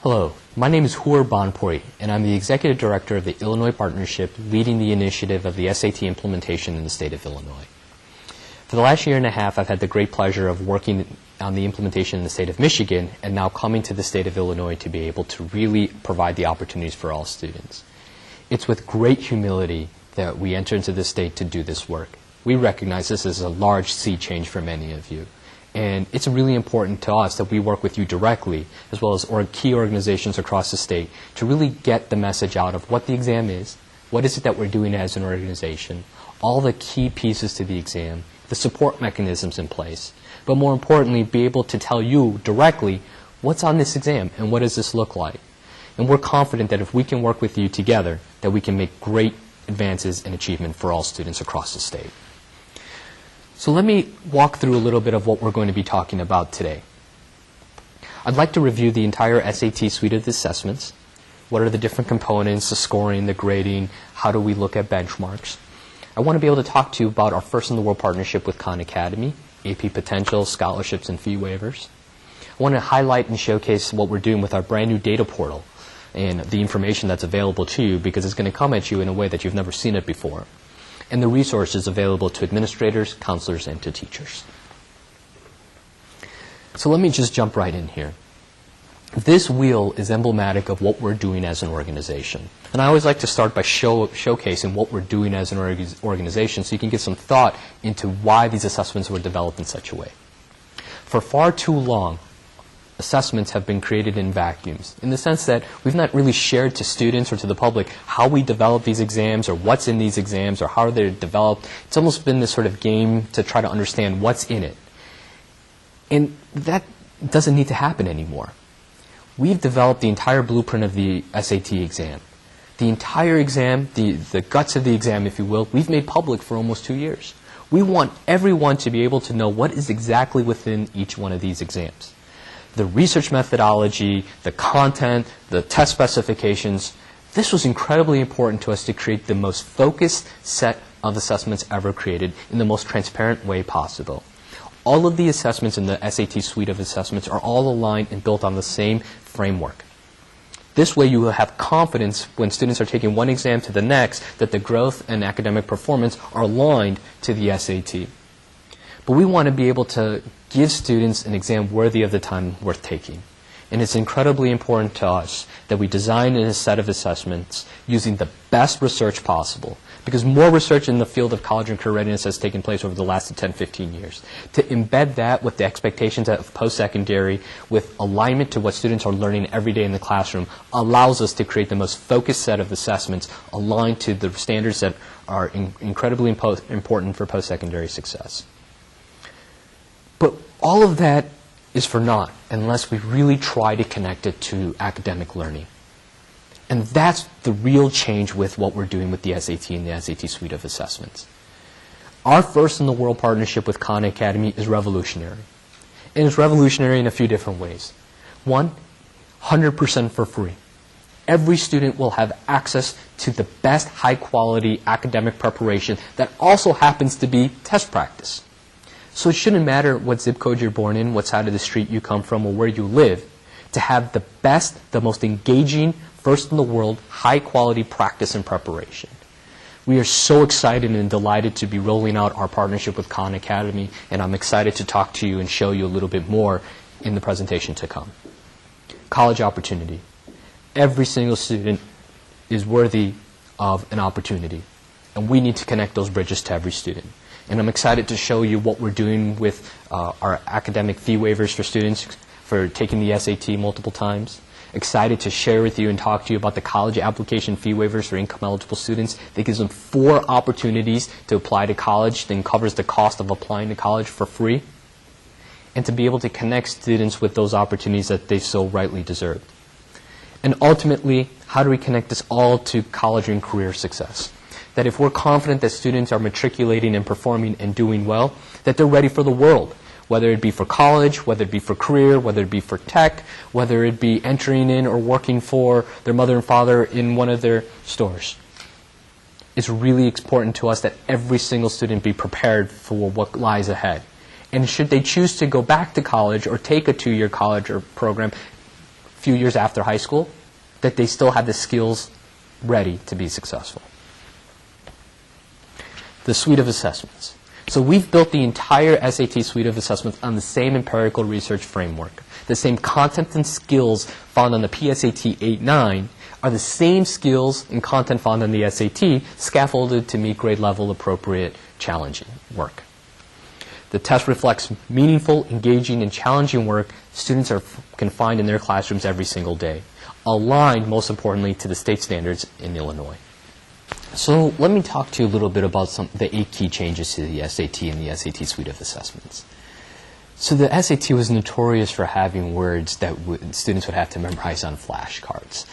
Hello, my name is Hoor Bhanpuri, and I'm the Executive Director of the Illinois Partnership leading the initiative of the SAT implementation in the state of Illinois. For the last year and a half, I've had the great pleasure of working on the implementation in the state of Michigan and now coming to the state of Illinois to be able to really provide the opportunities for all students. It's with great humility that we enter into this state to do this work. We recognize this as a large sea change for many of you. And it's really important to us that we work with you directly, as well as key organizations across the state, to really get the message out of what the exam is, what is it that we're doing as an organization, all the key pieces to the exam, the support mechanisms in place, but more importantly, be able to tell you directly what's on this exam and what does this look like. And we're confident that if we can work with you together, that we can make great advances in achievement for all students across the state. So let me walk through a little bit of what we're going to be talking about today. I'd like to review the entire SAT suite of assessments. What are the different components, the scoring, the grading, how do we look at benchmarks? I want to be able to talk to you about our first-in-the-world partnership with Khan Academy, AP Potential, scholarships, and fee waivers. I want to highlight and showcase what we're doing with our brand new data portal and the information that's available to you, because it's going to come at you in a way that you've never seen it before, and the resources available to administrators, counselors, and to teachers. So let me just jump right in here. This wheel is emblematic of what we're doing as an organization. And I always like to start by showcasing what we're doing as an organization so you can get some thought into why these assessments were developed in such a way. For far too long, assessments have been created in vacuums, in the sense that we've not really shared to students or to the public how we develop these exams or what's in these exams or how they're developed. It's almost been this sort of game to try to understand what's in it. And that doesn't need to happen anymore. We've developed the entire blueprint of the SAT exam. The entire exam, the guts of the exam, if you will, we've made public for almost 2 years. We want everyone to be able to know what is exactly within each one of these exams. The research methodology, the content, the test specifications. This was incredibly important to us to create the most focused set of assessments ever created in the most transparent way possible. All of the assessments in the SAT suite of assessments are all aligned and built on the same framework. This way you will have confidence when students are taking one exam to the next that the growth and academic performance are aligned to the SAT. But we want to be able to give students an exam worthy of the time worth taking. And it's incredibly important to us that we design a set of assessments using the best research possible, because more research in the field of college and career readiness has taken place over the last 10, 15 years. To embed that with the expectations of post-secondary, with alignment to what students are learning every day in the classroom, allows us to create the most focused set of assessments aligned to the standards that are incredibly important for post-secondary success. But all of that is for naught unless we really try to connect it to academic learning. And that's the real change with what we're doing with the SAT and the SAT suite of assessments. Our first-in-the-world partnership with Khan Academy is revolutionary. And it's revolutionary in a few different ways. One, 100% for free. Every student will have access to the best high-quality academic preparation that also happens to be test practice. So it shouldn't matter what zip code you're born in, what side of the street you come from, or where you live, to have the best, the most engaging, first-in-the-world, high-quality practice and preparation. We are so excited and delighted to be rolling out our partnership with Khan Academy, and I'm excited to talk to you and show you a little bit more in the presentation to come. College opportunity. Every single student is worthy of an opportunity, and we need to connect those bridges to every student. And I'm excited to show you what we're doing with our academic fee waivers for students for taking the SAT multiple times. Excited to share with you and talk to you about the college application fee waivers for income-eligible students. That gives them 4 opportunities to apply to college, then covers the cost of applying to college for free. And to be able to connect students with those opportunities that they so rightly deserve. And ultimately, how do we connect this all to college and career success? That if we're confident that students are matriculating and performing and doing well, that they're ready for the world, whether it be for college, whether it be for career, whether it be for tech, whether it be entering in or working for their mother and father in one of their stores. It's really important to us that every single student be prepared for what lies ahead. And should they choose to go back to college or take a 2-year college or program, few years after high school, that they still have the skills ready to be successful. The suite of assessments. So we've built the entire SAT suite of assessments on the same empirical research framework. The same content and skills found on the PSAT 8-9 are the same skills and content found on the SAT, scaffolded to meet grade level appropriate challenging work. The test reflects meaningful, engaging, and challenging work students can find in their classrooms every single day, aligned, most importantly, to the state standards in Illinois. So let me talk to you a little bit about the 8 key changes to the SAT and the SAT suite of assessments. So the SAT was notorious for having words that students would have to memorize on flashcards,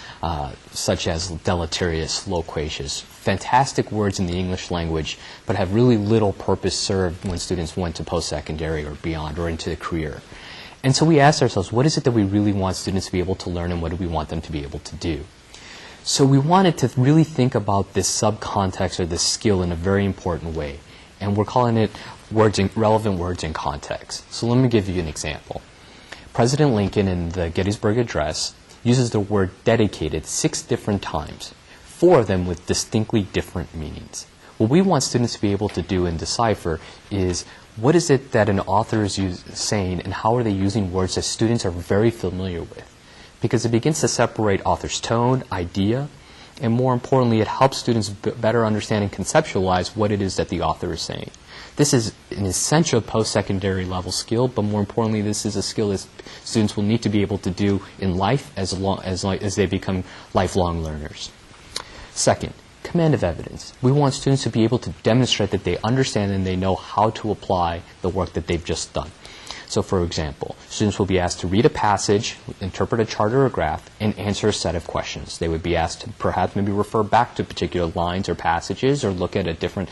such as deleterious, loquacious, fantastic words in the English language, but have really little purpose served when students went to post-secondary or beyond or into a career. And so we asked ourselves, what is it that we really want students to be able to learn, and what do we want them to be able to do? So we wanted to really think about this subcontext or this skill in a very important way. And we're calling it relevant words in context. So let me give you an example. President Lincoln in the Gettysburg Address uses the word dedicated 6 different times, 4 of them with distinctly different meanings. What we want students to be able to do and decipher is, what is it that an author is saying, and how are they using words that students are very familiar with? Because it begins to separate author's tone, idea, and more importantly, it helps students better understand and conceptualize what it is that the author is saying. This is an essential post-secondary level skill, but more importantly, this is a skill that students will need to be able to do in life as they become lifelong learners. Second, command of evidence. We want students to be able to demonstrate that they understand and they know how to apply the work that they've just done. So for example, students will be asked to read a passage, interpret a chart or a graph, and answer a set of questions. They would be asked to perhaps maybe refer back to particular lines or passages, or look at a different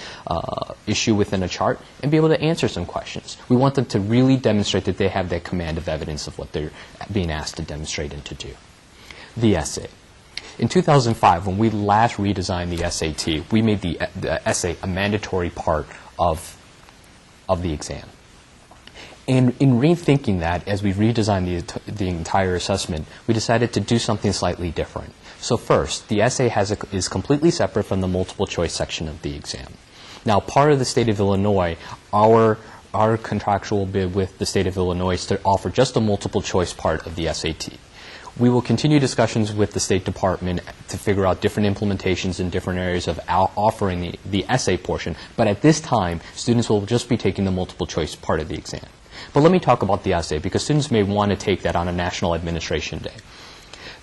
issue within a chart and be able to answer some questions. We want them to really demonstrate that they have that command of evidence of what they're being asked to demonstrate and to do. The essay. In 2005, when we last redesigned the SAT, we made the essay a mandatory part of the exam. And in rethinking that, as we redesigned the entire assessment, we decided to do something slightly different. So first, the essay is completely separate from the multiple choice section of the exam. Now, part of the state of Illinois, our contractual bid with the state of Illinois is to offer just a multiple choice part of the SAT. We will continue discussions with the State Department to figure out different implementations in different areas of offering the essay portion, but at this time, students will just be taking the multiple choice part of the exam. But let me talk about the essay, because students may want to take that on a National Administration Day.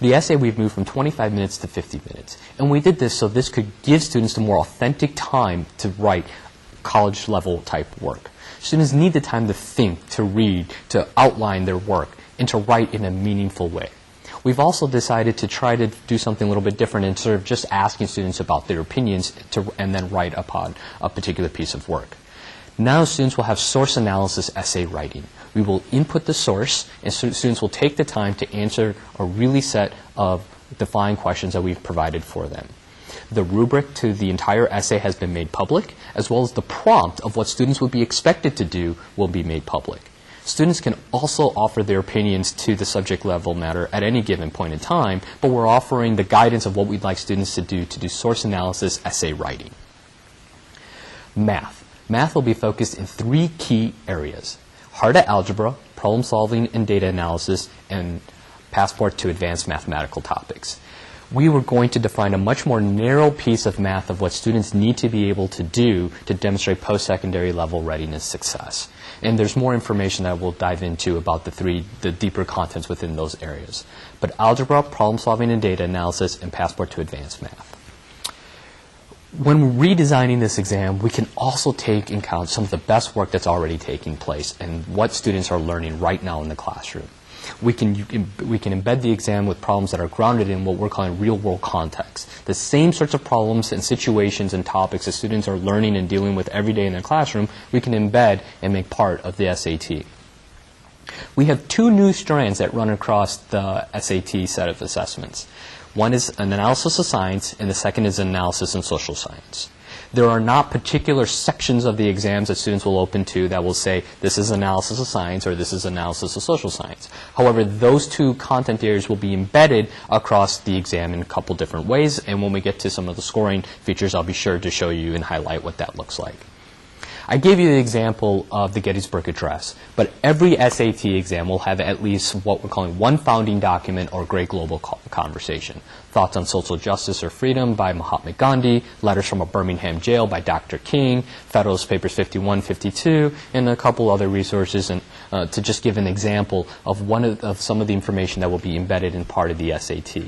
The essay we've moved from 25 minutes to 50 minutes. And we did this so this could give students the more authentic time to write college-level type work. Students need the time to think, to read, to outline their work, and to write in a meaningful way. We've also decided to try to do something a little bit different instead of just asking students about their opinions and then write upon a particular piece of work. Now students will have source analysis essay writing. We will input the source, and students will take the time to answer a really set of defined questions that we've provided for them. The rubric to the entire essay has been made public, as well as the prompt of what students would be expected to do will be made public. Students can also offer their opinions to the subject level matter at any given point in time, but we're offering the guidance of what we'd like students to do source analysis essay writing. Math. Math will be focused in 3 key areas: harder algebra, problem solving and data analysis, and passport to advanced mathematical topics. We were going to define a much more narrow piece of math of what students need to be able to do to demonstrate post-secondary level readiness success. And there's more information that we'll dive into about the deeper contents within those areas. But algebra, problem solving and data analysis, and passport to advanced math. When redesigning this exam, we can also take into account some of the best work that's already taking place and what students are learning right now in the classroom. We can embed the exam with problems that are grounded in what we're calling real-world context. The same sorts of problems and situations and topics that students are learning and dealing with every day in their classroom, we can embed and make part of the SAT. We have 2 new strands that run across the SAT set of assessments. One is an analysis of science, and the second is an analysis in social science. There are not particular sections of the exams that students will open to that will say this is analysis of science or this is analysis of social science. However, those two content areas will be embedded across the exam in a couple different ways, and when we get to some of the scoring features, I'll be sure to show you and highlight what that looks like. I gave you the example of the Gettysburg Address, but every SAT exam will have at least what we're calling one founding document or great global conversation. Thoughts on Social Justice or Freedom by Mahatma Gandhi, Letters from a Birmingham Jail by Dr. King, Federalist Papers 51, 52, and a couple other resources, and to just give an example of some of the information that will be embedded in part of the SAT.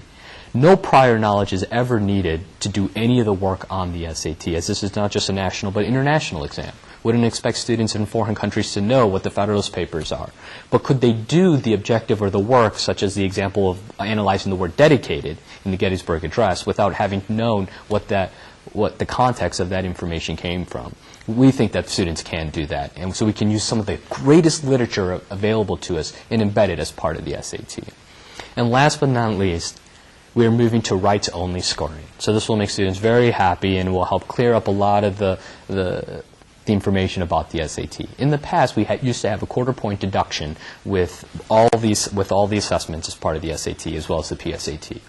No prior knowledge is ever needed to do any of the work on the SAT, as this is not just a national but international exam. Wouldn't expect students in foreign countries to know what the Federalist Papers are. But could they do the objective or the work, such as the example of analyzing the word dedicated in the Gettysburg Address, without having known what the context of that information came from? We think that students can do that, and so we can use some of the greatest literature available to us and embed it as part of the SAT. And last but not least, we are moving to rights-only scoring. So this will make students very happy and will help clear up a lot of the information about the SAT. In the past, we used to have a quarter-point deduction with all the assessments as part of the SAT as well as the PSAT.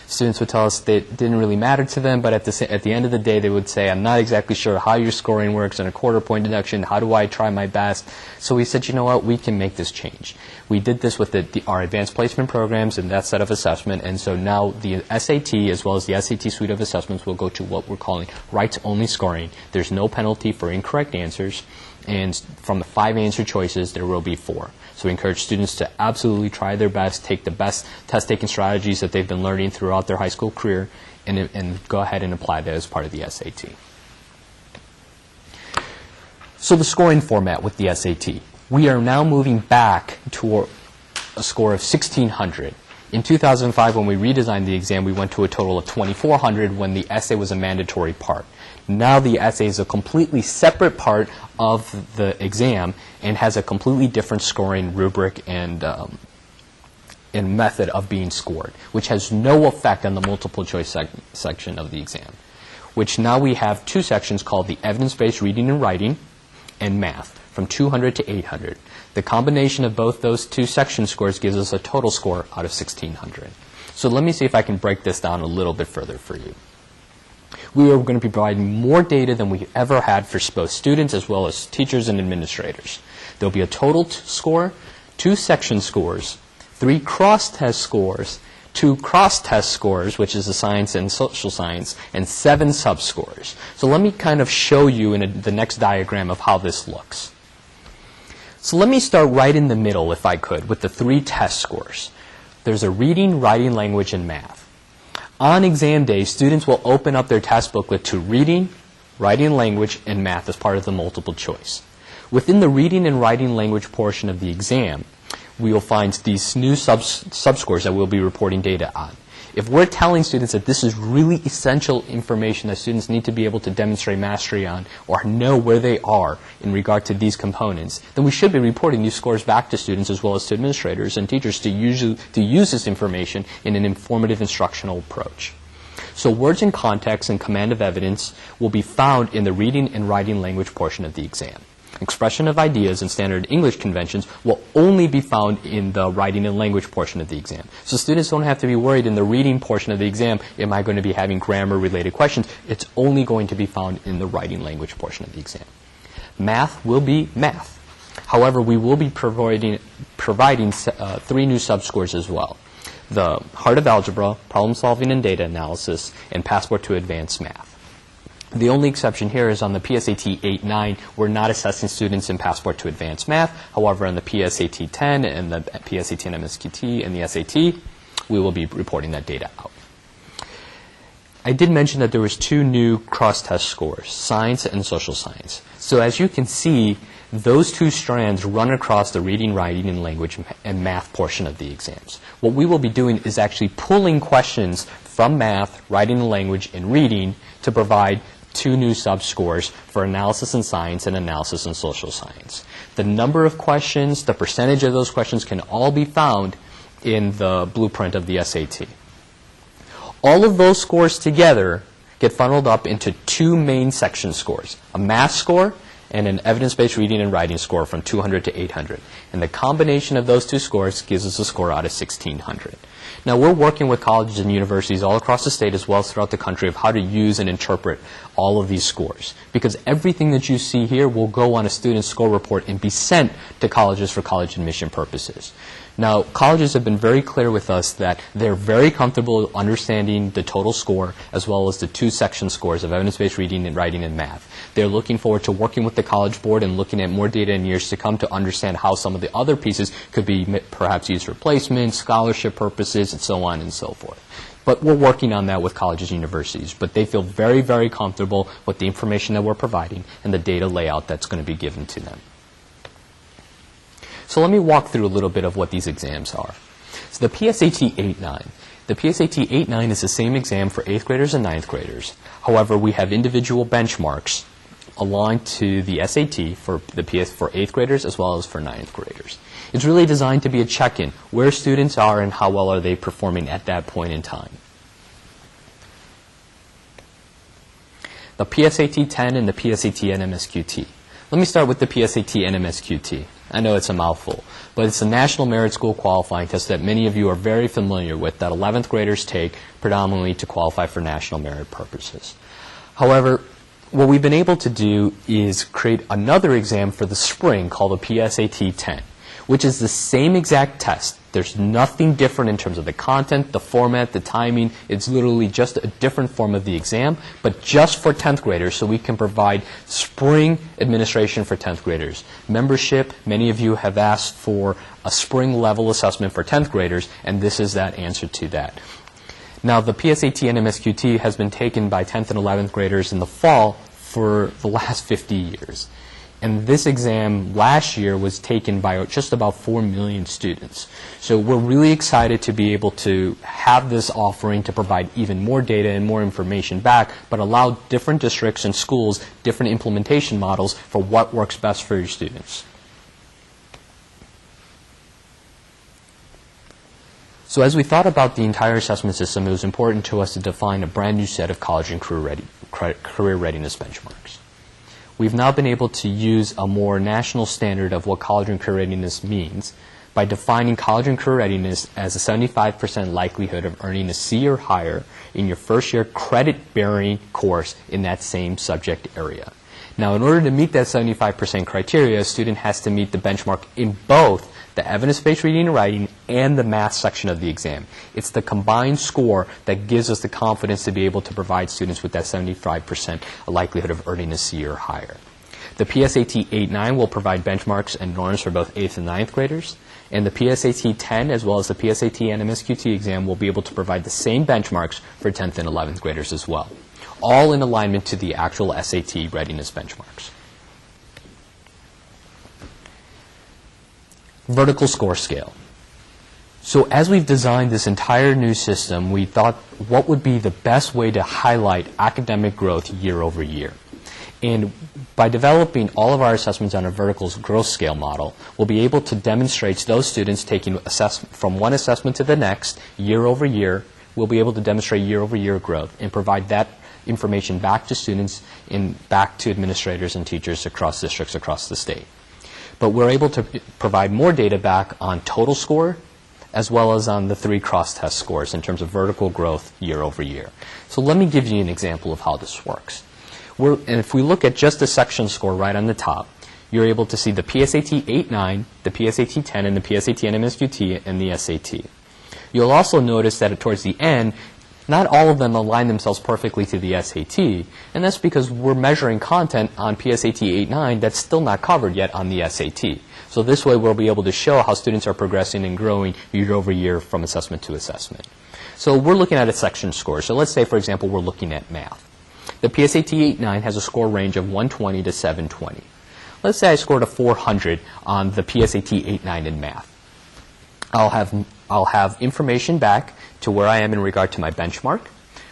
Students would tell us that it didn't really matter to them, but at the end of the day, they would say, I'm not exactly sure how your scoring works in a quarter-point deduction. How do I try my best? So we said, you know what, we can make this change. We did this with our advanced placement programs and that set of assessment, and so now the SAT as well as the SAT suite of assessments will go to what we're calling rights-only scoring. There's no penalty for incorrect answers, and from the 5 answer choices, there will be 4. So we encourage students to absolutely try their best, take the best test-taking strategies that they've been learning throughout their high school career, and go ahead and apply that as part of the SAT. So the scoring format with the SAT. We are now moving back to a score of 1,600. In 2005, when we redesigned the exam, we went to a total of 2,400 when the essay was a mandatory part. Now the essay is a completely separate part of the exam and has a completely different scoring rubric and method of being scored, which has no effect on the multiple choice section of the exam, which now we have 2 sections called the evidence-based reading and writing and math, from 200 to 800. The combination of both those 2 section scores gives us a total score out of 1,600. So let me see if I can break this down a little bit further for you. We are going to be providing more data than we ever had for both students as well as teachers and administrators. There will be a total score, 2 section scores, 3 cross-test scores, 2 cross-test scores, which is the science and social science, and 7 sub-scores. So let me kind of show you in the next diagram of how this looks. So let me start right in the middle, if I could, with the 3 test scores. There's a reading, writing, language, and math. On exam day, students will open up their test booklet to reading, writing, language, and math as part of the multiple choice. Within the reading and writing language portion of the exam, we will find these new sub-scores that we'll be reporting data on. If we're telling students that this is really essential information that students need to be able to demonstrate mastery on or know where they are in regard to these components, then we should be reporting these scores back to students as well as to administrators and teachers to use this information in an informative instructional approach. So words in context and command of evidence will be found in the reading and writing language portion of the exam. Expression of ideas and standard English conventions will only be found in the writing and language portion of the exam. So students don't have to be worried in the reading portion of the exam, am I going to be having grammar-related questions? It's only going to be found in the writing language portion of the exam. Math will be math. However, we will be providing 3 new sub-scores as well. The Heart of Algebra, Problem Solving and Data Analysis, and Passport to Advanced Math. The only exception here is on the PSAT 8-9, we're not assessing students in Passport to Advanced Math. However, on the PSAT 10 and the PSAT and MSQT and the SAT, we will be reporting that data out. I did mention that there was 2 new cross-test scores, science and social science. So as you can see, those 2 strands run across the reading, writing, and language and math portion of the exams. What we will be doing is actually pulling questions from math, writing and language, and reading to provide 2 new sub-scores for analysis in science and analysis in social science. The number of questions, the percentage of those questions can all be found in the blueprint of the SAT. All of those scores together get funneled up into two main section scores, a math score and an evidence-based reading and writing score from 200 to 800. And the combination of those two scores gives us a score out of 1600. Now, we're working with colleges and universities all across the state as well as throughout the country of how to use and interpret all of these scores. Because everything that you see here will go on a student score report and be sent to colleges for college admission purposes. Now, colleges have been very clear with us that they're very comfortable understanding the total score as well as the two section scores of evidence-based reading and writing and math. They're looking forward to working with the College Board and looking at more data in years to come to understand how some of the other pieces could be perhaps used for placement, scholarship purposes, and so on and so forth. But we're working on that with colleges and universities. But they feel very, very comfortable with the information that we're providing and the data layout that's going to be given to them. So let me walk through a little bit of what these exams are. So the PSAT 8-9. The PSAT 8-9 is the same exam for 8th graders and 9th graders. However, we have individual benchmarks aligned to the SAT for 8th graders as well as for 9th graders. It's really designed to be a check-in, where students are and how well are they performing at that point in time. The PSAT 10 and the PSAT NMSQT. Let me start with the PSAT NMSQT. I know it's a mouthful, but it's a National Merit School qualifying test that many of you are very familiar with that 11th graders take predominantly to qualify for national merit purposes. However, what we've been able to do is create another exam for the spring called the PSAT 10, which is the same exact test. There's nothing different in terms of the content, the format, the timing. It's literally just a different form of the exam, but just for 10th graders, so we can provide spring administration for 10th graders. Membership, many of you have asked for a spring level assessment for 10th graders, and this is that answer to that. Now, the PSAT and MSQT has been taken by 10th and 11th graders in the fall for the last 50 years. And this exam last year was taken by just about 4 million students. So we're really excited to be able to have this offering to provide even more data and more information back, but allow different districts and schools different implementation models for what works best for your students. So as we thought about the entire assessment system, it was important to us to define a brand new set of college and career readiness benchmarks. We've now been able to use a more national standard of what college and career readiness means by defining college and career readiness as a 75% likelihood of earning a C or higher in your first year credit-bearing course in that same subject area. Now, in order to meet that 75% criteria, a student has to meet the benchmark in both the evidence-based reading and writing and the math section of the exam. It's the combined score that gives us the confidence to be able to provide students with that 75% likelihood of earning a C or higher. The PSAT 8-9 will provide benchmarks and norms for both 8th and 9th graders, and the PSAT 10 as well as the PSAT and MSQT exam will be able to provide the same benchmarks for 10th and 11th graders as well, all in alignment to the actual SAT readiness benchmarks. Vertical score scale. So as we've designed this entire new system, we thought what would be the best way to highlight academic growth year over year. And by developing all of our assessments on a vertical growth scale model, we'll be able to demonstrate to those students taking from one assessment to the next, year over year, we'll be able to demonstrate year over year growth and provide that information back to students and back to administrators and teachers across districts across the state. But we're able to provide more data back on total score as well as on the 3 cross-test scores in terms of vertical growth year over year. So let me give you an example of how this works. And if we look at just the section score right on the top, you're able to see the PSAT 8-9, the PSAT 10, and the PSAT and MSQT, and the SAT. You'll also notice that towards the end, not all of them align themselves perfectly to the SAT, and that's because we're measuring content on PSAT 8-9 that's still not covered yet on the SAT. So this way we'll be able to show how students are progressing and growing year over year from assessment to assessment. So we're looking at a section score. So let's say, for example, we're looking at math. The PSAT 8-9 has a score range of 120 to 720. Let's say I scored a 400 on the PSAT 8-9 in math. I'll have information back to where I am in regard to my benchmark,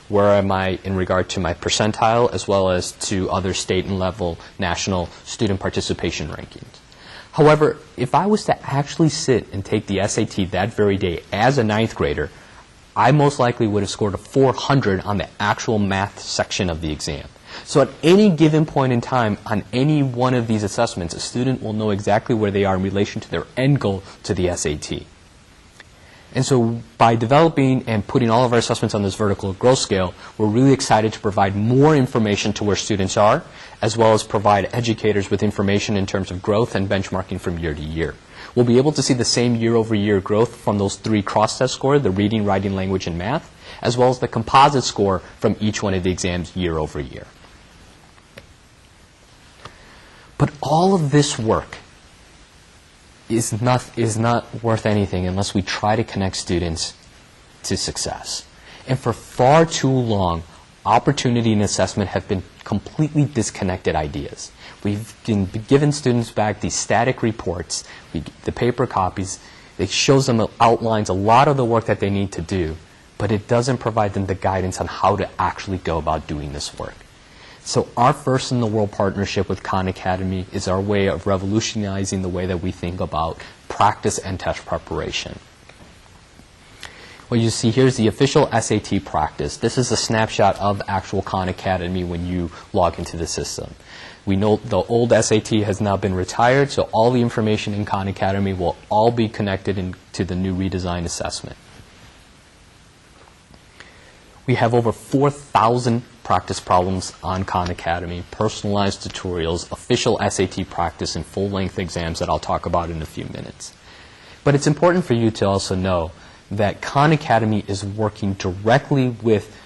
where am I in regard to my percentile, as well as to other state and level national student participation rankings. However, if I was to actually sit and take the SAT that very day as a 9th grader, I most likely would have scored a 400 on the actual math section of the exam. So at any given point in time on any one of these assessments, a student will know exactly where they are in relation to their end goal to the SAT. And so by developing and putting all of our assessments on this vertical growth scale, we're really excited to provide more information to where students are, as well as provide educators with information in terms of growth and benchmarking from year to year. We'll be able to see the same year-over-year growth from those 3 cross-test scores, the reading, writing, language, and math, as well as the composite score from each one of the exams year over year. But all of this work is not worth anything unless we try to connect students to success. And for far too long, opportunity and assessment have been completely disconnected ideas. We've been given students back these static reports, the paper copies. It shows them, outlines a lot of the work that they need to do, but it doesn't provide them the guidance on how to actually go about doing this work. So our first in the world partnership with Khan Academy is our way of revolutionizing the way that we think about practice and test preparation. What you see here is the official SAT practice. This is a snapshot of actual Khan Academy when you log into the system. We know the old SAT has now been retired, so all the information in Khan Academy will all be connected to the new redesigned assessment. We have over 4,000 practice problems on Khan Academy, personalized tutorials, official SAT practice, and full-length exams that I'll talk about in a few minutes. But it's important for you to also know that Khan Academy is working directly with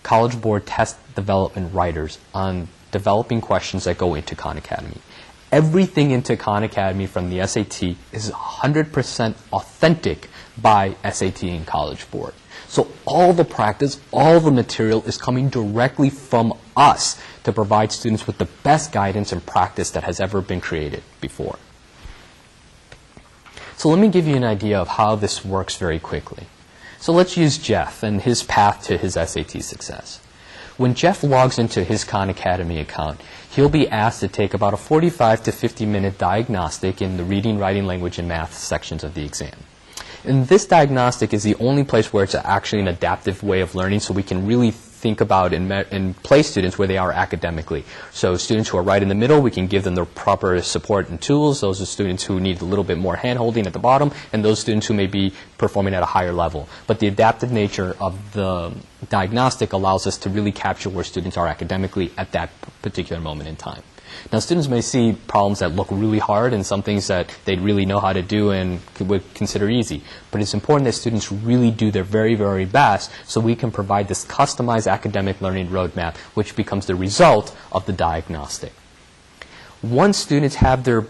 College Board test development writers on developing questions that go into Khan Academy. Everything into Khan Academy from the SAT is 100% authentic by SAT and College Board. So all the practice, all the material is coming directly from us to provide students with the best guidance and practice that has ever been created before. So let me give you an idea of how this works very quickly. So let's use Jeff and his path to his SAT success. When Jeff logs into his Khan Academy account, he'll be asked to take about a 45 to 50-minute diagnostic in the reading, writing, language, and math sections of the exam. And this diagnostic is the only place where it's actually an adaptive way of learning, so we can really think about and place students where they are academically. So students who are right in the middle, we can give them the proper support and tools. Those are students who need a little bit more hand-holding at the bottom, and those students who may be performing at a higher level. But the adaptive nature of the diagnostic allows us to really capture where students are academically at that particular moment in time. Now, students may see problems that look really hard and some things that they really know how to do and would consider easy. But it's important that students really do their very, very best so we can provide this customized academic learning roadmap, which becomes the result of the diagnostic. Once students have their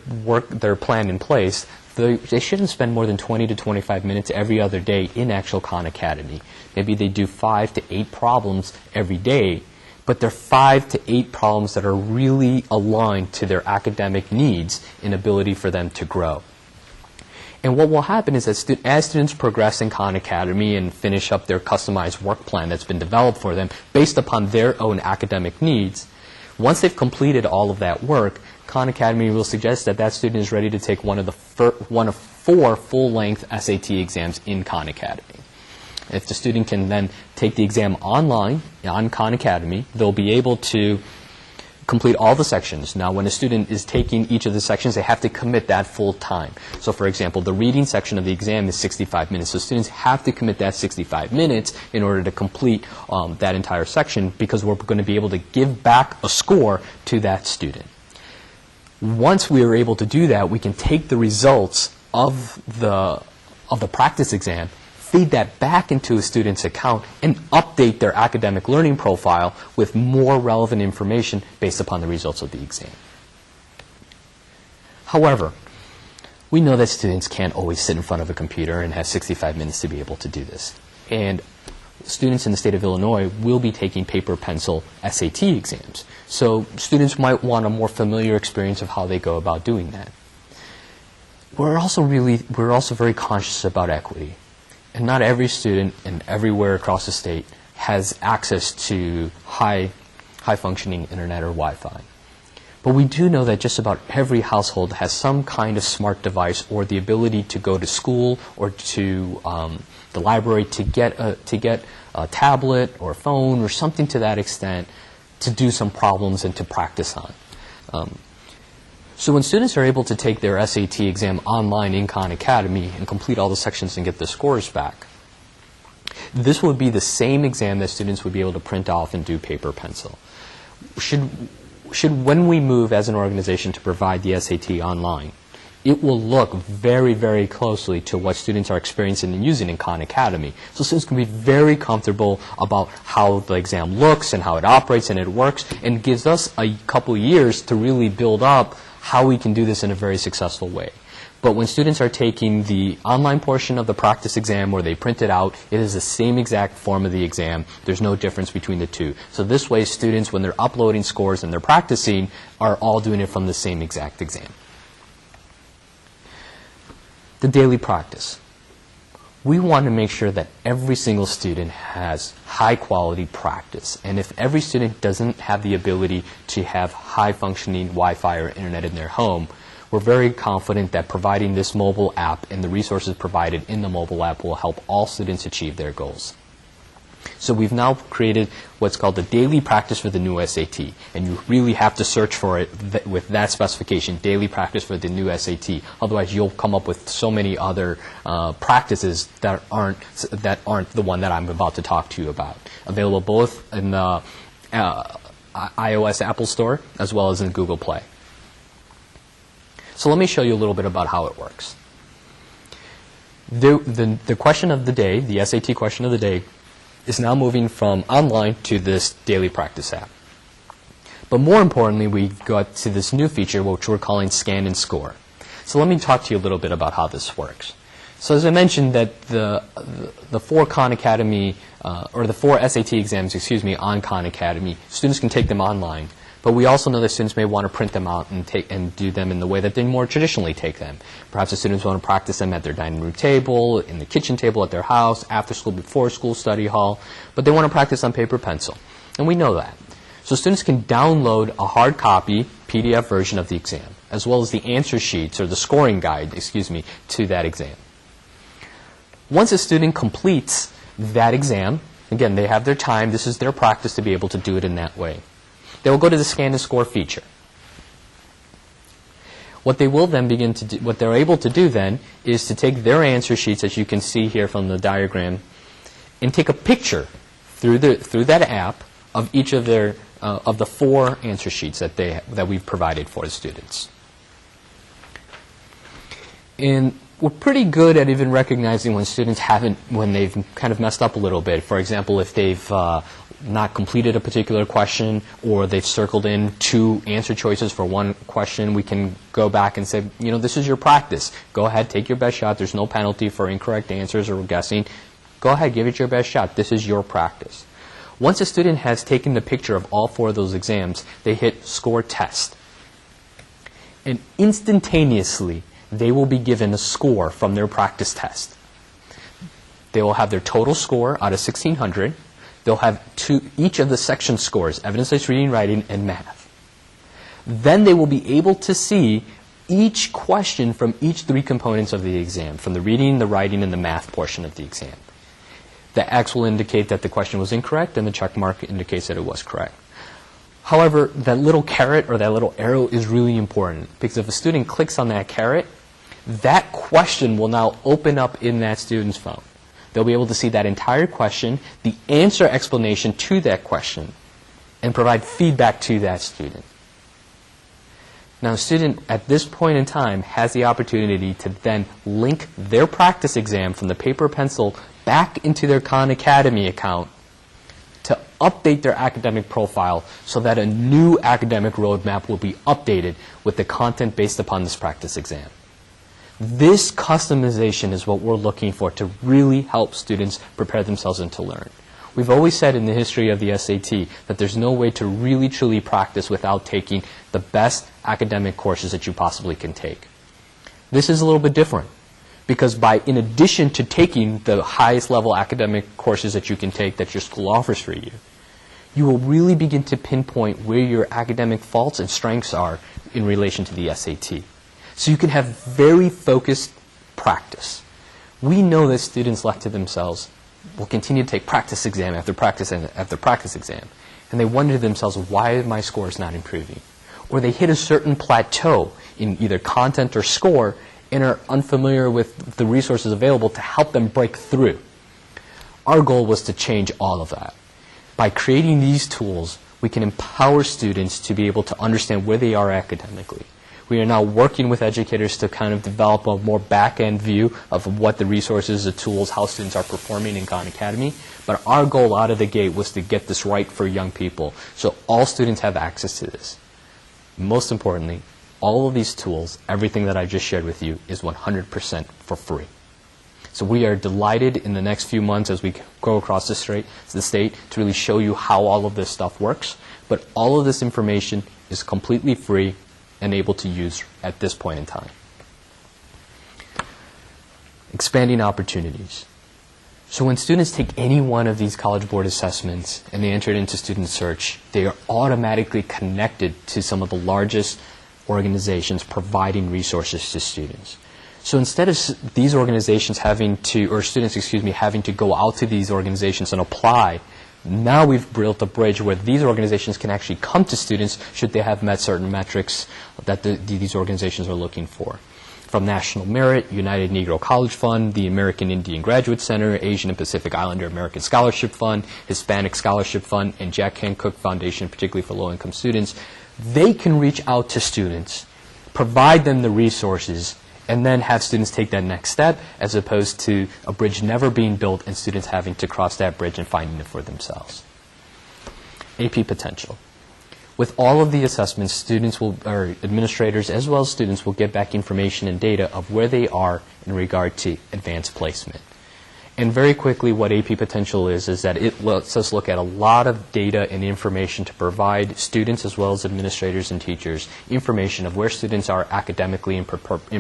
plan in place, they shouldn't spend more than 20 to 25 minutes every other day in actual Khan Academy. Maybe they do 5 to 8 problems every day, but they're 5 to 8 problems that are really aligned to their academic needs and ability for them to grow. And what will happen is that as students progress in Khan Academy and finish up their customized work plan that's been developed for them based upon their own academic needs, once they've completed all of that work, Khan Academy will suggest that that student is ready to take one of 4 full-length SAT exams in Khan Academy. If the student can then take the exam online on Khan Academy, they'll be able to complete all the sections. Now, when a student is taking each of the sections, they have to commit that full time. So, for example, the reading section of the exam is 65 minutes. So students have to commit that 65 minutes in order to complete that entire section, because we're going to be able to give back a score to that student. Once we are able to do that, we can take the results of the practice exam, feed that back into a student's account, and update their academic learning profile with more relevant information based upon the results of the exam. However, we know that students can't always sit in front of a computer and have 65 minutes to be able to do this. And students in the state of Illinois will be taking paper pencil SAT exams. So students might want a more familiar experience of how they go about doing that. We're also very conscious about equity. And not every student and everywhere across the state has access to high-functioning internet or Wi-Fi. But we do know that just about every household has some kind of smart device or the ability to go to school or to the library to get a tablet or a phone or something to that extent to do some problems and to practice on. So when students are able to take their SAT exam online in Khan Academy and complete all the sections and get the scores back, this would be the same exam that students would be able to print off and do paper pencil. When we move as an organization to provide the SAT online, it will look very, very closely to what students are experiencing and using in Khan Academy. So students can be very comfortable about how the exam looks and how it operates and it works, and gives us a couple years to really build up how we can do this in a very successful way. But when students are taking the online portion of the practice exam where they print it out, it is the same exact form of the exam. There's no difference between the two. So this way, students, when they're uploading scores and they're practicing, are all doing it from the same exact exam. The daily practice. We want to make sure that every single student has high-quality practice. And if every student doesn't have the ability to have high-functioning Wi-Fi or internet in their home, we're very confident that providing this mobile app and the resources provided in the mobile app will help all students achieve their goals. So we've now created what's called the daily practice for the new SAT. And you really have to search for it with that specification, daily practice for the new SAT. Otherwise, you'll come up with so many other practices that aren't the one that I'm about to talk to you about. Available both in the iOS Apple Store as well as in Google Play. So let me show you a little bit about how it works. The question of the day, the SAT question of the day, is now moving from online to this daily practice app. But more importantly, we got to this new feature which we're calling Scan and Score. So let me talk to you a little bit about how this works. So as I mentioned, that the four Khan Academy, or the four SAT exams, on Khan Academy, students can take them online. But we also know that students may want to print them out and do them in the way that they more traditionally take them. Perhaps the students want to practice them at their dining room table, in the kitchen table at their house, after school, before school, study hall. But they want to practice on paper pencil. And we know that. So students can download a hard copy, PDF version of the exam, as well as the answer sheets, or the scoring guide, to that exam. Once a student completes that exam, again, they have their time, this is their practice to be able to do it in that way. They will go to the Scan and Score feature. What they will then begin to do, what they're able to do then, is to take their answer sheets, as you can see here from the diagram, and take a picture through that app of each of their of the four answer sheets that we've provided for the students. And we're pretty good at even recognizing when students when they've kind of messed up a little bit. For example, if they've not completed a particular question, or they've circled in two answer choices for one question, we can go back and say, this is your practice. Go ahead, take your best shot. There's no penalty for incorrect answers or guessing. Go ahead, give it your best shot. This is your practice. Once a student has taken the picture of all four of those exams, they hit Score Test. And instantaneously, they will be given a score from their practice test. They will have their total score out of 1,600. They'll have each of the section scores, evidence-based reading, writing, and math. Then they will be able to see each question from each three components of the exam, from the reading, the writing, and the math portion of the exam. The X will indicate that the question was incorrect, and the check mark indicates that it was correct. However, that little caret or that little arrow is really important, because if a student clicks on that caret, that question will now open up in that student's phone. They'll be able to see that entire question, the answer explanation to that question, and provide feedback to that student. Now, a student at this point in time has the opportunity to then link their practice exam from the paper pencil back into their Khan Academy account to update their academic profile so that a new academic roadmap will be updated with the content based upon this practice exam. This customization is what we're looking for to really help students prepare themselves and to learn. We've always said in the history of the SAT that there's no way to really truly practice without taking the best academic courses that you possibly can take. This is a little bit different, because in addition to taking the highest level academic courses that you can take that your school offers for you, you will really begin to pinpoint where your academic faults and strengths are in relation to the SAT. So you can have very focused practice. We know that students left to themselves will continue to take practice exam after practice exam, and they wonder to themselves, why are my scores not improving? Or they hit a certain plateau in either content or score and are unfamiliar with the resources available to help them break through. Our goal was to change all of that. By creating these tools, we can empower students to be able to understand where they are academically. We are now working with educators to kind of develop a more back-end view of what the resources, the tools, how students are performing in Khan Academy. But our goal out of the gate was to get this right for young people, so all students have access to this. Most importantly, all of these tools, everything that I just shared with you, is 100% for free. So we are delighted in the next few months as we go across the state to really show you how all of this stuff works. But all of this information is completely free and able to use at this point in time. Expanding opportunities. So when students take any one of these College Board assessments and they enter it into Student Search, they are automatically connected to some of the largest organizations providing resources to students. So instead of these organizations having to, or students, excuse me, having to go out to these organizations and apply, now we've built a bridge where these organizations can actually come to students should they have met certain metrics that these organizations are looking for. From National Merit, United Negro College Fund, the American Indian Graduate Center, Asian and Pacific Islander American Scholarship Fund, Hispanic Scholarship Fund, and Jack Hancock Foundation, particularly for low-income students, they can reach out to students, provide them the resources, and then have students take that next step, as opposed to a bridge never being built and students having to cross that bridge and finding it for themselves. AP potential. With all of the assessments, students will, or administrators as well as students will get back information and data of where they are in regard to advanced placement. And very quickly, what AP Potential is that it lets us look at a lot of data and information to provide students as well as administrators and teachers information of where students are academically in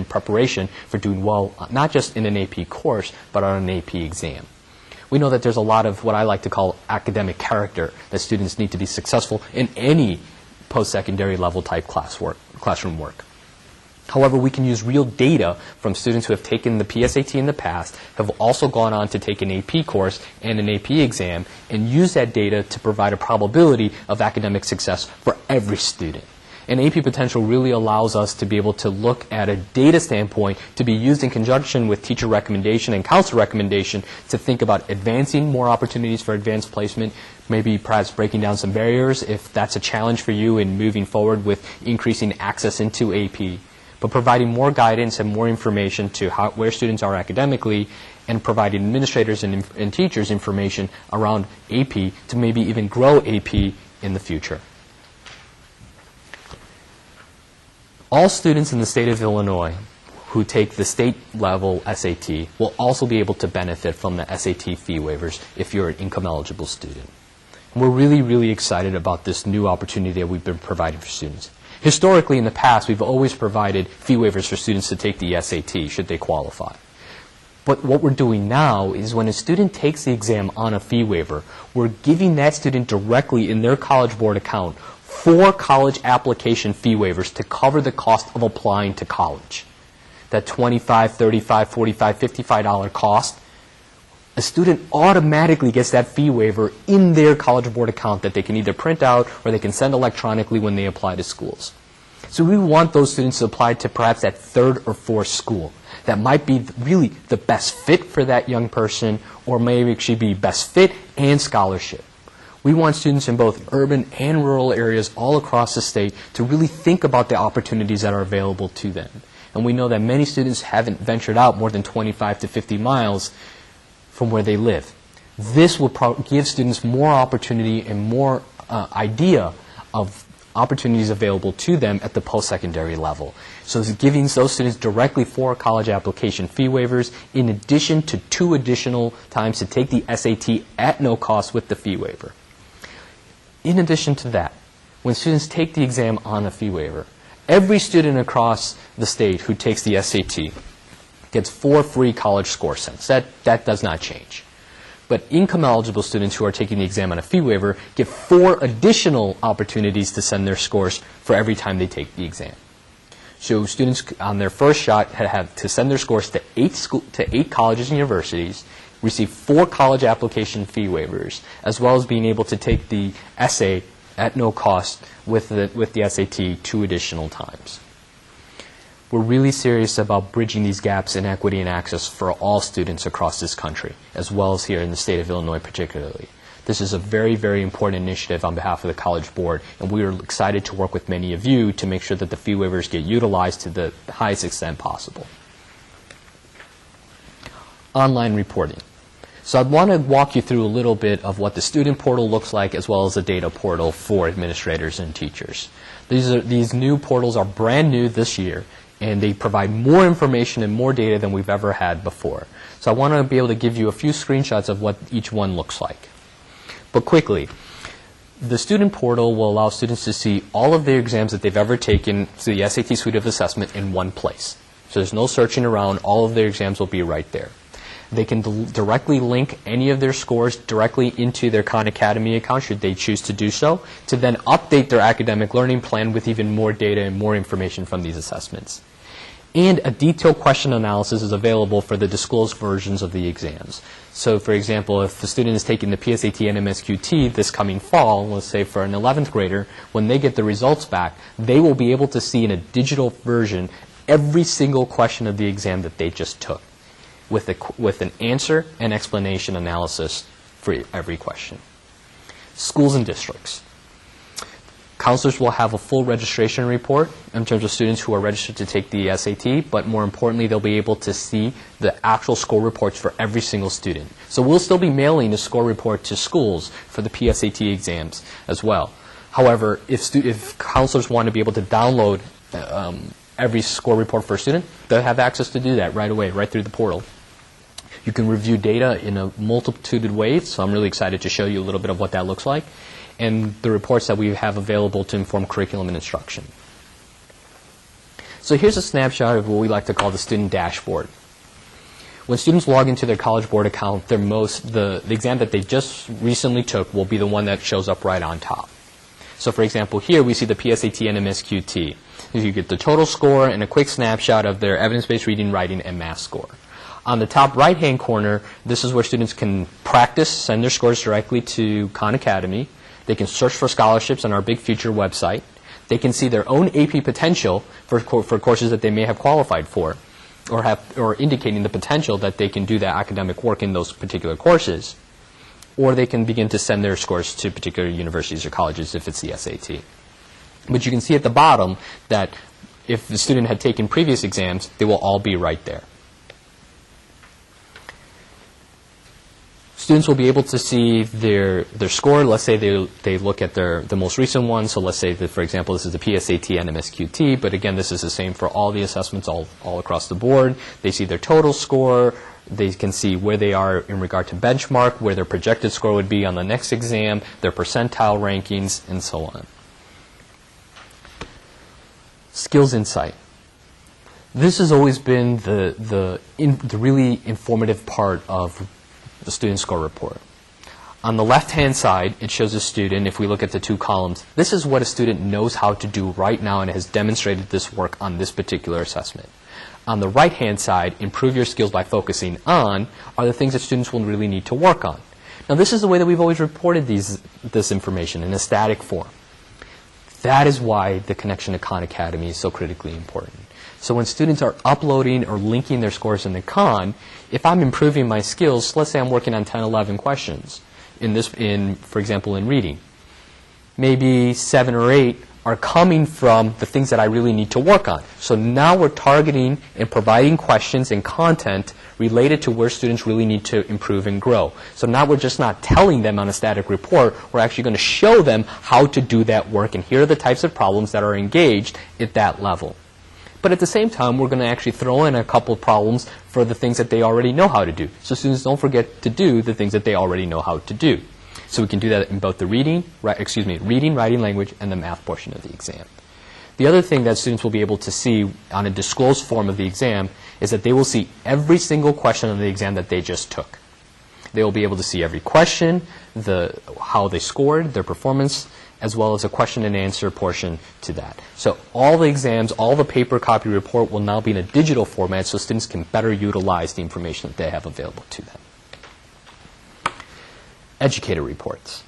preparation for doing well, not just in an AP course, but on an AP exam. We know that there's a lot of what I like to call academic character that students need to be successful in any post-secondary level type classroom work. However, we can use real data from students who have taken the PSAT in the past, have also gone on to take an AP course and an AP exam, and use that data to provide a probability of academic success for every student. And AP Potential really allows us to be able to look at a data standpoint to be used in conjunction with teacher recommendation and counselor recommendation to think about advancing more opportunities for advanced placement, maybe perhaps breaking down some barriers if that's a challenge for you in moving forward with increasing access into AP, but providing more guidance and more information to where students are academically, and providing administrators and teachers information around AP to maybe even grow AP in the future. All students in the state of Illinois who take the state level SAT will also be able to benefit from the SAT fee waivers if you're an income eligible student. And we're really, really excited about this new opportunity that we've been providing for students. Historically, in the past, we've always provided fee waivers for students to take the SAT should they qualify. But what we're doing now is when a student takes the exam on a fee waiver, we're giving that student directly in their College Board account 4 college application fee waivers to cover the cost of applying to college. That $25, $35, $45, $55 cost, a student automatically gets that fee waiver in their College Board account that they can either print out or they can send electronically when they apply to schools. So we want those students to apply to perhaps that 3rd or 4th school that might be really the best fit for that young person, or maybe actually be best fit and scholarship. We want students in both urban and rural areas all across the state to really think about the opportunities that are available to them. And we know that many students haven't ventured out more than 25 to 50 miles from where they live. This will give students more opportunity and more idea of opportunities available to them at the post-secondary level. So it's giving those students directly 4 college application fee waivers in addition to 2 additional times to take the SAT at no cost with the fee waiver. In addition to that, when students take the exam on a fee waiver, every student across the state who takes the SAT gets 4 free college score cents. That does not change. But income-eligible students who are taking the exam on a fee waiver get 4 additional opportunities to send their scores for every time they take the exam. So students on their first shot have to send their scores to 8 colleges and universities, receive 4 college application fee waivers, as well as being able to take the essay at no cost with the SAT 2 additional times. We're really serious about bridging these gaps in equity and access for all students across this country, as well as here in the state of Illinois particularly. This is a very, very important initiative on behalf of the College Board, and we are excited to work with many of you to make sure that the fee waivers get utilized to the highest extent possible. Online reporting. So I want to walk you through a little bit of what the student portal looks like, as well as the data portal for administrators and teachers. These new portals are brand new this year, and they provide more information and more data than we've ever had before. So I want to be able to give you a few screenshots of what each one looks like. But quickly, the student portal will allow students to see all of their exams that they've ever taken through the SAT suite of assessment in one place. So there's no searching around. All of their exams will be right there. They can directly link any of their scores directly into their Khan Academy account, should they choose to do so, to then update their academic learning plan with even more data and more information from these assessments. And a detailed question analysis is available for the disclosed versions of the exams. So, for example, if the student is taking the PSAT and MSQT this coming fall, let's say for an 11th grader, when they get the results back, they will be able to see in a digital version every single question of the exam that they just took, with an answer and explanation analysis for every question. Schools and districts. Counselors will have a full registration report in terms of students who are registered to take the SAT, but more importantly, they'll be able to see the actual score reports for every single student. So we'll still be mailing the score report to schools for the PSAT exams as well. However, if counselors want to be able to download every score report for a student, they'll have access to do that right away, right through the portal. You can review data in a multitude of ways, so I'm really excited to show you a little bit of what that looks like, and the reports that we have available to inform curriculum and instruction. So here's a snapshot of what we like to call the student dashboard. When students log into their College Board account, the exam that they just recently took will be the one that shows up right on top. So for example, here we see the PSAT and MSQT. You get the total score and a quick snapshot of their evidence-based reading, writing, and math score. On the top right-hand corner, this is where students can practice, send their scores directly to Khan Academy. They can search for scholarships on our Big Future website. They can see their own AP potential for courses that they may have qualified for, or indicating the potential that they can do that academic work in those particular courses. Or they can begin to send their scores to particular universities or colleges if it's the SAT. But you can see at the bottom that if the student had taken previous exams, they will all be right there. Students will be able to see their score. Let's say they look at the most recent one. So let's say that, for example, this is the PSAT and MSQT. But again, this is the same for all the assessments all across the board. They see their total score. They can see where they are in regard to benchmark, where their projected score would be on the next exam, their percentile rankings, and so on. Skills Insight. This has always been the really informative part of the student score report. On the left-hand side, it shows a student, if we look at the 2 columns, this is what a student knows how to do right now and has demonstrated this work on this particular assessment. On the right-hand side, improve your skills by focusing on are the things that students will really need to work on. Now, this is the way that we've always reported this information in a static form. That is why the connection to Khan Academy is so critically important. So when students are uploading or linking their scores in the Khan, if I'm improving my skills, let's say I'm working on 10, 11 questions, for example, in reading, maybe 7 or 8 are coming from the things that I really need to work on. So now we're targeting and providing questions and content related to where students really need to improve and grow. So now we're just not telling them on a static report, we're actually going to show them how to do that work, and here are the types of problems that are engaged at that level. But at the same time, we're going to actually throw in a couple of problems for the things that they already know how to do. So students don't forget to do the things that they already know how to do. So we can do that in both the reading, writing, language, and the math portion of the exam. The other thing that students will be able to see on a disclosed form of the exam is that they will see every single question of the exam that they just took. They will be able to see every question, how they scored, their performance, as well as a question and answer portion to that. So all the exams, all the paper copy report will now be in a digital format so students can better utilize the information that they have available to them. Educator reports.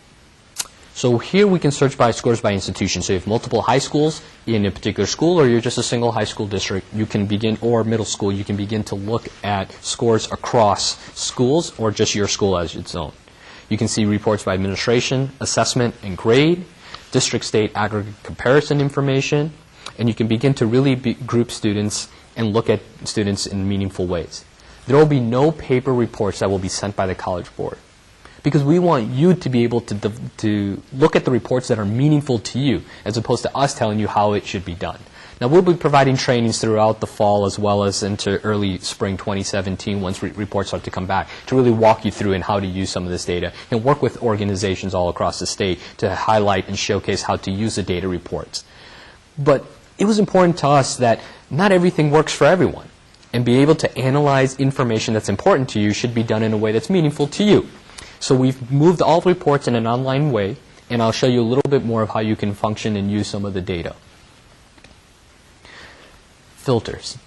So here we can search by scores by institution. So if you have multiple high schools in a particular school, or you're just a single high school district, you can begin, or middle school, you can begin to look at scores across schools or just your school as its own. You can see reports by administration, assessment, and grade, district state aggregate comparison information, and you can begin to really group students and look at students in meaningful ways. There will be no paper reports that will be sent by the College Board, because we want you to be able to look at the reports that are meaningful to you, as opposed to us telling you how it should be done. Now, we'll be providing trainings throughout the fall as well as into early spring 2017 once reports start to come back, to really walk you through and how to use some of this data and work with organizations all across the state to highlight and showcase how to use the data reports. But it was important to us that not everything works for everyone, and be able to analyze information that's important to you should be done in a way that's meaningful to you. So we've moved all the reports in an online way, and I'll show you a little bit more of how you can function and use some of the data. Filters.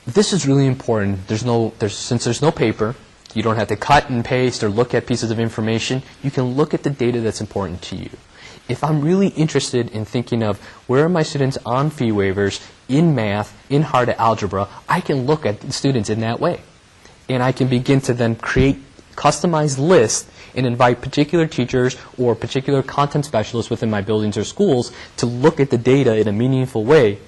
This is really important. Since there's no paper, you don't have to cut and paste or look at pieces of information. You can look at the data that's important to you. If I'm really interested in thinking of where are my students on fee waivers, in math, in hard algebra, I can look at students in that way. And I can begin to then create customized lists and invite particular teachers or particular content specialists within my buildings or schools to look at the data in a meaningful way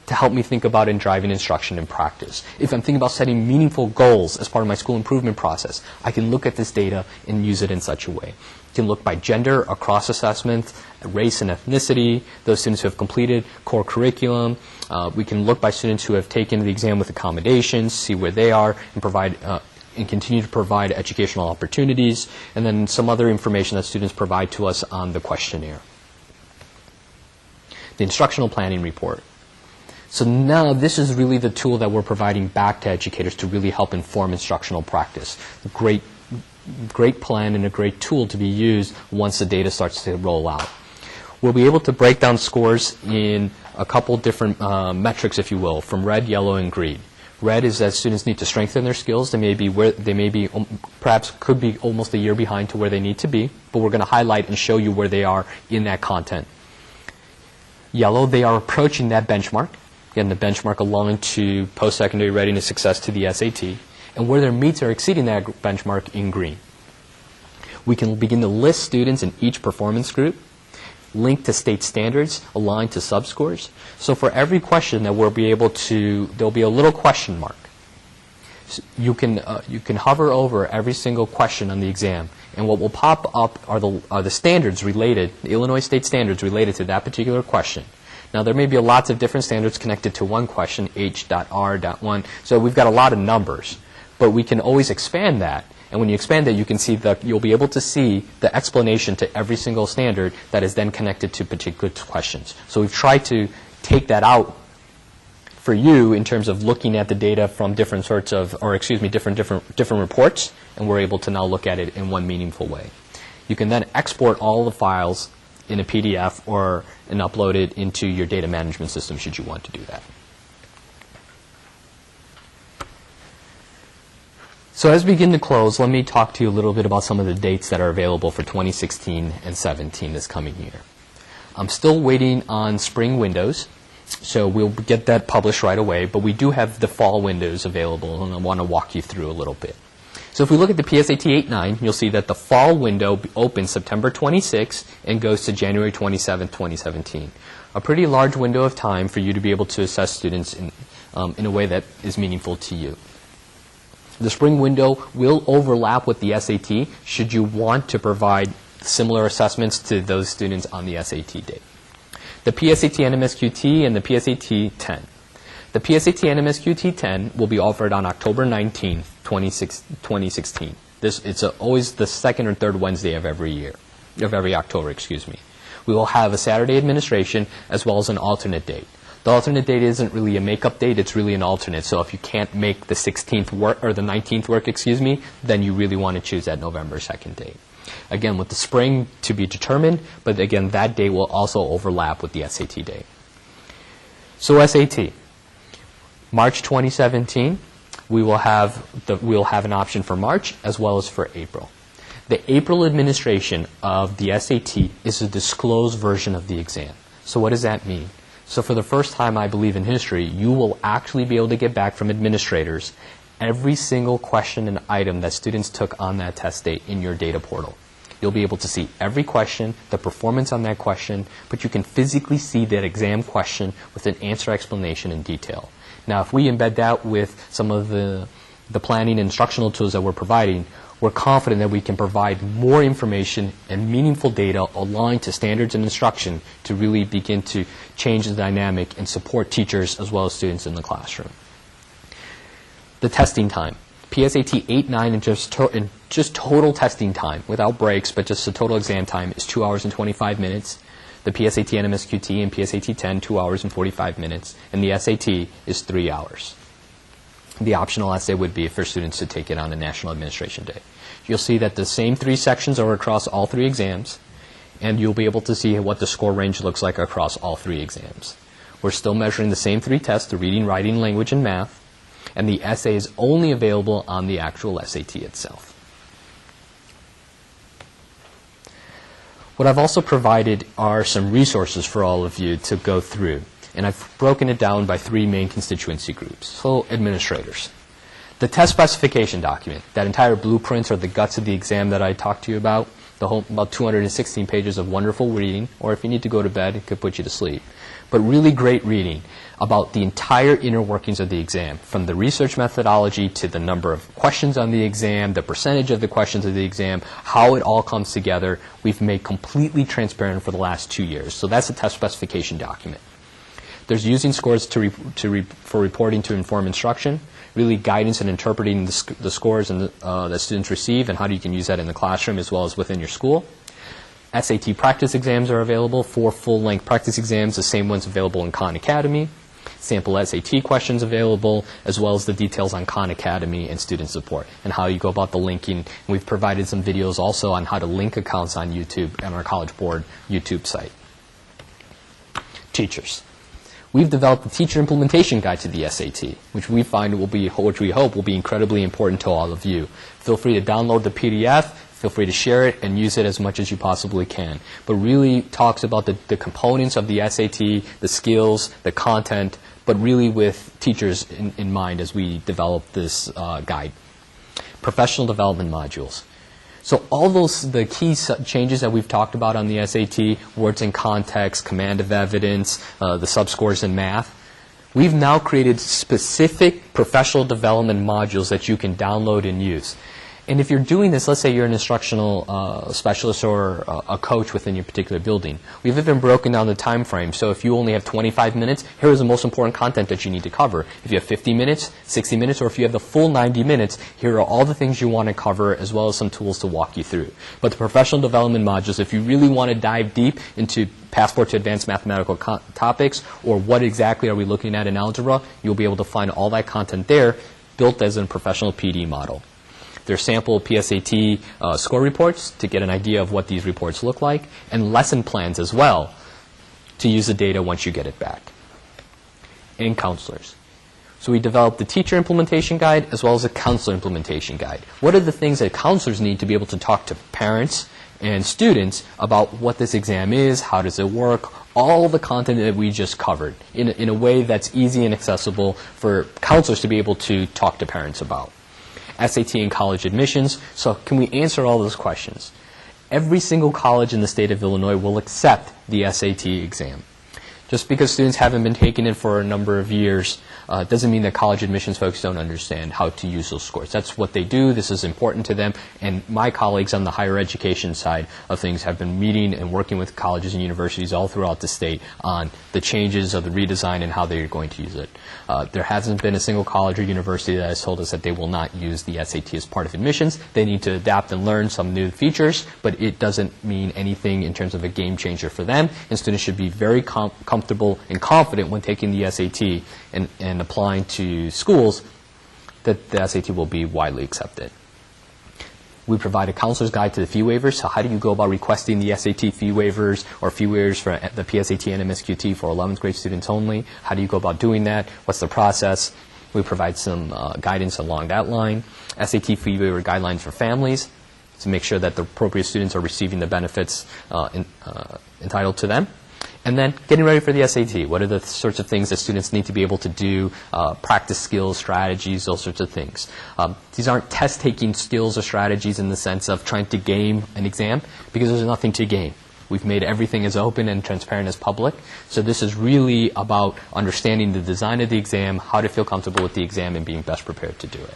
to help me think about and driving instruction and practice. If I'm thinking about setting meaningful goals as part of my school improvement process, I can look at this data and use it in such a way. You can look by gender across assessment, race and ethnicity, those students who have completed core curriculum. We can look by students who have taken the exam with accommodations, see where they are, and provide and continue to provide educational opportunities, and then some other information that students provide to us on the questionnaire. The instructional planning report. So now this is really the tool that we're providing back to educators to really help inform instructional practice. A great plan and a great tool to be used once the data starts to roll out. We'll be able to break down scores in a couple different metrics, if you will, from red, yellow, and green. Red is that students need to strengthen their skills. They may be perhaps could be almost a year behind to where they need to be, but we're going to highlight and show you where they are in that content. Yellow, they are approaching that benchmark. Again, the benchmark aligned to post-secondary readiness success to the SAT, and where their meets are exceeding that benchmark in green. We can begin to list students in each performance group, linked to state standards, aligned to subscores. So for every question that we'll be able to, there'll be a little question mark. So you can hover over every single question on the exam, and what will pop up are the standards related, the Illinois state standards related to that particular question. Now there may be lots of different standards connected to one question, H.R.1, so we've got a lot of numbers, but we can always expand that. And when you expand it, you can see you'll be able to see the explanation to every single standard that is then connected to particular questions. So we've tried to take that out for you in terms of looking at the data from different sorts of, or excuse me, different reports, and we're able to now look at it in one meaningful way. You can then export all the files in a PDF and upload it into your data management system should you want to do that. So as we begin to close, let me talk to you a little bit about some of the dates that are available for 2016 and 17 this coming year. I'm still waiting on spring windows, so we'll get that published right away, but we do have the fall windows available, and I want to walk you through a little bit. So if we look at the PSAT 8-9, you'll see that the fall window opens September 26 and goes to January 27, 2017. A pretty large window of time for you to be able to assess students in a way that is meaningful to you. The spring window will overlap with the SAT should you want to provide similar assessments to those students on the SAT date. The PSAT NMSQT and the PSAT 10. The PSAT NMSQT 10 will be offered on October 19th, 2016. It's always the second or third Wednesday of every October, excuse me. We will have a Saturday administration as well as an alternate date. The alternate date isn't really a makeup date, it's really an alternate. So if you can't make the 16th work, or the 19th work, excuse me, then you really want to choose that November 2nd date. Again, with the spring to be determined, but again, that date will also overlap with the SAT date. So SAT, March 2017, we'll have an option for March as well as for April. The April administration of the SAT is a disclosed version of the exam. So what does that mean? So for the first time, I believe, in history, you will actually be able to get back from administrators every single question and item that students took on that test date in your data portal. You'll be able to see every question, the performance on that question, but you can physically see that exam question with an answer explanation in detail. Now, if we embed that with some of the planning and instructional tools that we're providing, we're confident that we can provide more information and meaningful data aligned to standards and instruction to really begin to change the dynamic and support teachers as well as students in the classroom. The testing time. PSAT 8, 9, and just total testing time, without breaks, but just the total exam time, is 2 hours and 25 minutes. The PSAT NMSQT and PSAT 10, 2 hours and 45 minutes. And the SAT is 3 hours. The optional essay would be for students to take it on a National Administration Day. You'll see that the same 3 sections are across all 3 exams, and you'll be able to see what the score range looks like across all 3 exams. We're still measuring the same 3 tests, the reading, writing, language, and math, and the essay is only available on the actual SAT itself. What I've also provided are some resources for all of you to go through, and I've broken it down by 3 main constituency groups. So, administrators. The test specification document, that entire blueprint or the guts of the exam that I talked to you about, about 216 pages of wonderful reading, or if you need to go to bed, it could put you to sleep. But really great reading about the entire inner workings of the exam, from the research methodology to the number of questions on the exam, the percentage of the questions of the exam, how it all comes together. We've made completely transparent for the last 2 years. So that's a test specification document. There's using scores for reporting to inform instruction, really guidance in interpreting the scores that students receive and how you can use that in the classroom as well as within your school. SAT practice exams are available, 4 full-length practice exams, the same ones available in Khan Academy. Sample SAT questions available, as well as the details on Khan Academy and student support and how you go about the linking. And we've provided some videos also on how to link accounts on YouTube and our College Board YouTube site. Teachers. We've developed the teacher implementation guide to the SAT, which we hope will be incredibly important to all of you. Feel free to download the PDF. Feel free to share it and use it as much as you possibly can. But really talks about the components of the SAT, the skills, the content, but really with teachers in mind as we develop this guide. Professional development modules. So all the key changes that we've talked about on the SAT, words in context, command of evidence, the subscores in math, we've now created specific professional development modules that you can download and use. And if you're doing this, let's say you're an instructional specialist or a coach within your particular building, we've even broken down the time frame. So if you only have 25 minutes, here is the most important content that you need to cover. If you have 50 minutes, 60 minutes, or if you have the full 90 minutes, here are all the things you want to cover as well as some tools to walk you through. But the professional development modules, if you really want to dive deep into Passport to Advanced Mathematical topics or what exactly are we looking at in algebra, you'll be able to find all that content there built as a professional PD model. There's sample PSAT score reports to get an idea of what these reports look like, and lesson plans as well to use the data once you get it back. And counselors. So we developed the teacher implementation guide as well as a counselor implementation guide. What are the things that counselors need to be able to talk to parents and students about what this exam is, how does it work, all the content that we just covered in a way that's easy and accessible for counselors to be able to talk to parents about. SAT and college admissions. So can we answer all those questions? Every single college in the state of Illinois will accept the SAT exam. Just because students haven't been taking it for a number of years doesn't mean that college admissions folks don't understand how to use those scores. That's what they do. This is important to them. And my colleagues on the higher education side of things have been meeting and working with colleges and universities all throughout the state on the changes of the redesign and how they're going to use it. There hasn't been a single college or university that has told us that they will not use the SAT as part of admissions. They need to adapt and learn some new features, but it doesn't mean anything in terms of a game changer for them. And students should be very comfortable and confident when taking the SAT and applying to schools that the SAT will be widely accepted. We provide a counselor's guide to the fee waivers. So how do you go about requesting the SAT fee waivers or fee waivers for the PSAT and MSQT for 11th grade students only? How do you go about doing that? What's the process? We provide some guidance along that line. SAT fee waiver guidelines for families to make sure that the appropriate students are receiving the benefits entitled to them. And then getting ready for the SAT. What are the sorts of things that students need to be able to do, practice skills, strategies, those sorts of things. These aren't test-taking skills or strategies in the sense of trying to game an exam, because there's nothing to game. We've made everything as open and transparent as public. So this is really about understanding the design of the exam, how to feel comfortable with the exam, and being best prepared to do it.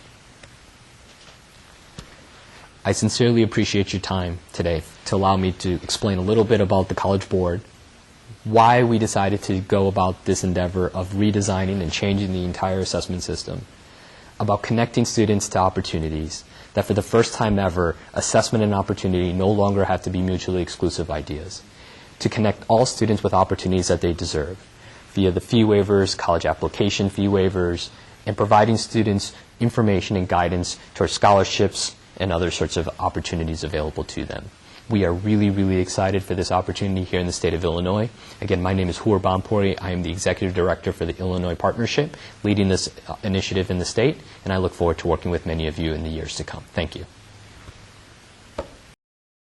I sincerely appreciate your time today to allow me to explain a little bit about the College Board, why we decided to go about this endeavor of redesigning and changing the entire assessment system, about connecting students to opportunities, that for the first time ever, assessment and opportunity no longer have to be mutually exclusive ideas, to connect all students with opportunities that they deserve via the fee waivers, college application fee waivers, and providing students information and guidance towards scholarships and other sorts of opportunities available to them. We are really, really excited for this opportunity here in the state of Illinois. Again, my name is Hoor Bhanpuri. I am the Executive Director for the Illinois Partnership, leading this initiative in the state, and I look forward to working with many of you in the years to come. Thank you.